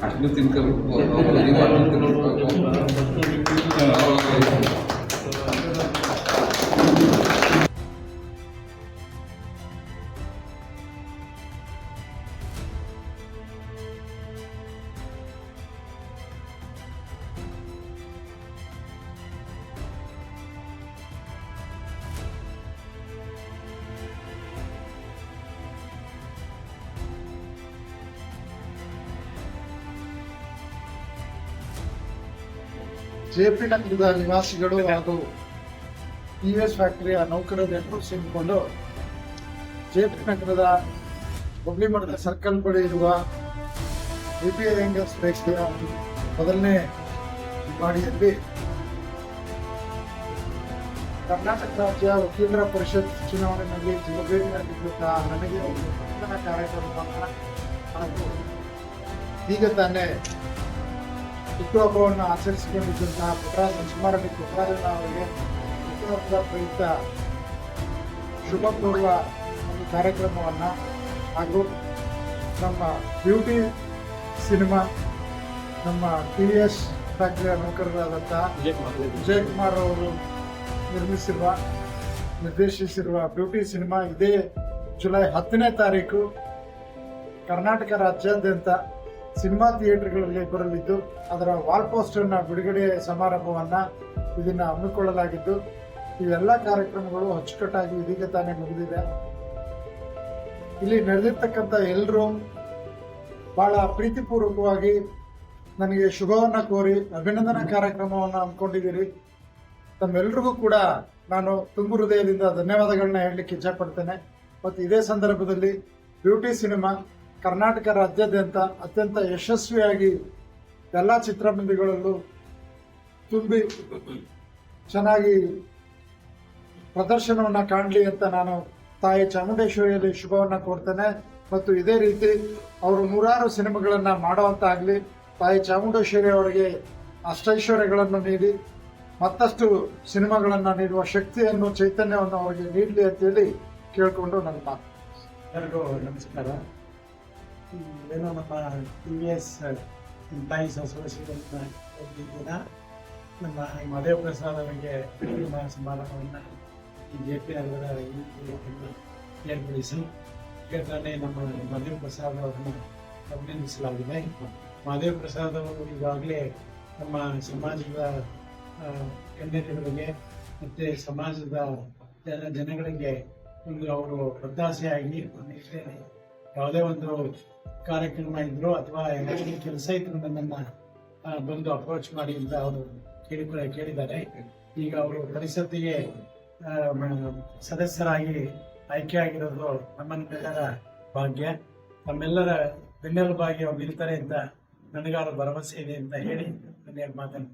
ಅಷ್ಟು ತಿನ್ಕೋಬೇಕು ಜೆಪಿ ನಗರದ ನಿವಾಸಿಗಳು ಹಾಗೂ ಟಿವಿಎಸ್ ಫ್ಯಾಕ್ಟರಿಯ ನೌಕರರೆಲ್ಲರೂ ಸೇರಿಕೊಂಡು ಜೆಪಿ ನಗರದ ಹುಬ್ಳಿ ಮಠದ ಸರ್ಕಲ್ ಬಳಿ ಇರುವ ಬಿಪಿಎ ರೇಂಜರ್ಸ್ ಫ್ಯಾಕ್ಟರಿಯ ಮೊದಲನೇ ಮಾಡಿಯಲ್ಲಿ ಕರ್ನಾಟಕ ರಾಜ್ಯ ವಕೀಲರ ಪರಿಷತ್ ಚುನಾವಣೆಯಲ್ಲಿ ಜವಾಬ್ದಾರಿಯಾಗಿದ್ದ ನನಗೆ ಒಂದು ಕಾರ್ಯಕ್ರಮವನ್ನು ಹಾಗೂ ಈಗ ತಾನೇ ಹುಟ್ಟುಹಬ್ಬವನ್ನು ಆಚರಿಸಿಕೊಂಡಿದ್ದಂತಹ ಪುಟ್ಟರಾಜ ಸ್ಮಾರಕ ಪುಟ್ಟರಾಜನ ಅವರಿಗೆ ಹುಟ್ಟುಹಬ್ಬದ ಪ್ರಯುಕ್ತ ಶುಭ ಕೋರುವ ಒಂದು ಕಾರ್ಯಕ್ರಮವನ್ನು ಹಾಗೂ ನಮ್ಮ ಬ್ಯೂಟಿ ಸಿನಿಮಾ ನಮ್ಮ ಟಿವಿಎಸ್ ಫ್ಯಾಕ್ಟರಿಯ ನೌಕರರಾದಂತಹ ವಿಜಯಕುಮಾರ್ ಅವರು ನಿರ್ದೇಶಿಸಿರುವ ಬ್ಯೂಟಿ ಸಿನಿಮಾ ಇದೇ ಜುಲೈ 10ನೇ ತಾರೀಕು ಕರ್ನಾಟಕ ರಾಜ್ಯಾದ್ಯಂತ ಸಿನಿಮಾ ಥಿಯೇಟರ್ಗಳಲ್ಲಿ ಬರಲಿದ್ದು ಅದರ ವಾಲ್ ಪೋಸ್ಟರ್ನ ಬಿಡುಗಡೆ ಸಮಾರಂಭವನ್ನು ಇದನ್ನು ಹಮ್ಮಿಕೊಳ್ಳಲಾಗಿದ್ದು ಈ ಎಲ್ಲ ಕಾರ್ಯಕ್ರಮಗಳು ಅಚ್ಚುಕಟ್ಟಾಗಿ ಇದೀಗ ತಾನೇ ಮುಗಿದಿದೆ. ಇಲ್ಲಿ ನಡೆದಿರ್ತಕ್ಕಂಥ ಎಲ್ಲರೂ ಬಹಳ ಪ್ರೀತಿಪೂರ್ವಕವಾಗಿ ನನಗೆ ಶುಭವನ್ನ ಕೋರಿ ಅಭಿನಂದನಾ ಕಾರ್ಯಕ್ರಮವನ್ನು ಹಮ್ಮಿಕೊಂಡಿದ್ದೀರಿ. ತಮ್ಮೆಲ್ಲರಿಗೂ ಕೂಡ ನಾನು ತುಂಬು ಹೃದಯದಿಂದ ಧನ್ಯವಾದಗಳನ್ನ ಹೇಳಲಿಕ್ಕೆ ಇಚ್ಛಪಡ್ತೇನೆ. ಮತ್ತು ಇದೇ ಸಂದರ್ಭದಲ್ಲಿ ಬ್ಯೂಟಿ ಸಿನಿಮಾ ಕರ್ನಾಟಕ ರಾಜ್ಯಾದ್ಯಂತ ಅತ್ಯಂತ ಯಶಸ್ವಿಯಾಗಿ ಎಲ್ಲ ಚಿತ್ರಮಂದಿರಗಳಲ್ಲೂ ತುಂಬಿ ಚೆನ್ನಾಗಿ ಪ್ರದರ್ಶನವನ್ನು ಕಾಣಲಿ ಅಂತ ನಾನು ತಾಯಿ ಚಾಮುಂಡೇಶ್ವರಿಯಲ್ಲಿ ಶುಭವನ್ನು ಕೋರ್ತೇನೆ. ಮತ್ತು ಇದೇ ರೀತಿ ಅವರು ನೂರಾರು ಸಿನಿಮಾಗಳನ್ನು ಮಾಡುವಂತಾಗಲಿ, ತಾಯಿ ಚಾಮುಂಡೇಶ್ವರಿ ಅವರಿಗೆ ಅಷ್ಟೈಶ್ವರ್ಯಗಳನ್ನು ನೀಡಿ ಮತ್ತಷ್ಟು ಸಿನಿಮಾಗಳನ್ನು ನೀಡುವ ಶಕ್ತಿಯನ್ನು ಚೈತನ್ಯವನ್ನು ಅವರಿಗೆ ನೀಡಲಿ ಅಂತೇಳಿ ಕೇಳಿಕೊಂಡು ನನ್ನ ಮಾತು. ಎಲ್ಲರಿಗೂ ನಮಸ್ಕಾರ. ಏನೋ ನಮ್ಮ ಟಿವಿಎಸ್ ಎಂಪ್ಲಾಯೀಸ್ ಅಸೋಸಿಯೇಷನ್ ದಿನ ನಮ್ಮ ಮಧುರ ಪ್ರಸಾದ್ ಅವರಿಗೆ ಸಮಾರಂಭವನ್ನು ಈ ಜೆಪಿ ನಗರದ ಏರ್ಪಡಿಸಿ ಈಗ ತಾನೇ ನಮ್ಮ ಮಧುರ ಪ್ರಸಾದ್ ಅವರನ್ನು ಅಭಿನಂದಿಸಲಾಗಿದೆ. ಮಧುರ ಪ್ರಸಾದ್ ಅವರು ಈಗಾಗಲೇ ನಮ್ಮ ಸಮಾಜದ ಗಣ್ಯತೆಗಳಿಗೆ ಮತ್ತು ಸಮಾಜದ ಜನಗಳಿಗೆ ಒಂದು ಅವರು ಒತ್ತಾಸೆಯಾಗಿ ಯಾವುದೇ ಒಂದು ಕಾರ್ಯಕ್ರಮ ಇದ್ರು ಅಥವಾ ಯಾವುದೇ ಕೆಲಸ ಇದ್ರು ನನ್ನನ್ನು ಬಂದು ಅಪ್ರೋಚ್ ಮಾಡಿ ಅಂತ ಅವರು ಕೇಳಿದ್ದಾರೆ. ಈಗ ಅವರು ಪರಿಷತ್ತಿಗೆ ಸದಸ್ಯರಾಗಿ ಆಯ್ಕೆಯಾಗಿರೋದು ನಮ್ಮೆಲ್ಲರ ಭಾಗ್ಯ. ತಮ್ಮೆಲ್ಲರ ಬೆನ್ನೆಲುಬಾಗಿ ಅವ್ರು ನಿಲ್ತಾರೆ ಅಂತ ನನಗಾರು ಭರವಸೆ ಇದೆ ಅಂತ ಹೇಳಿ ನನ್ನ ಮಾತನ್ನು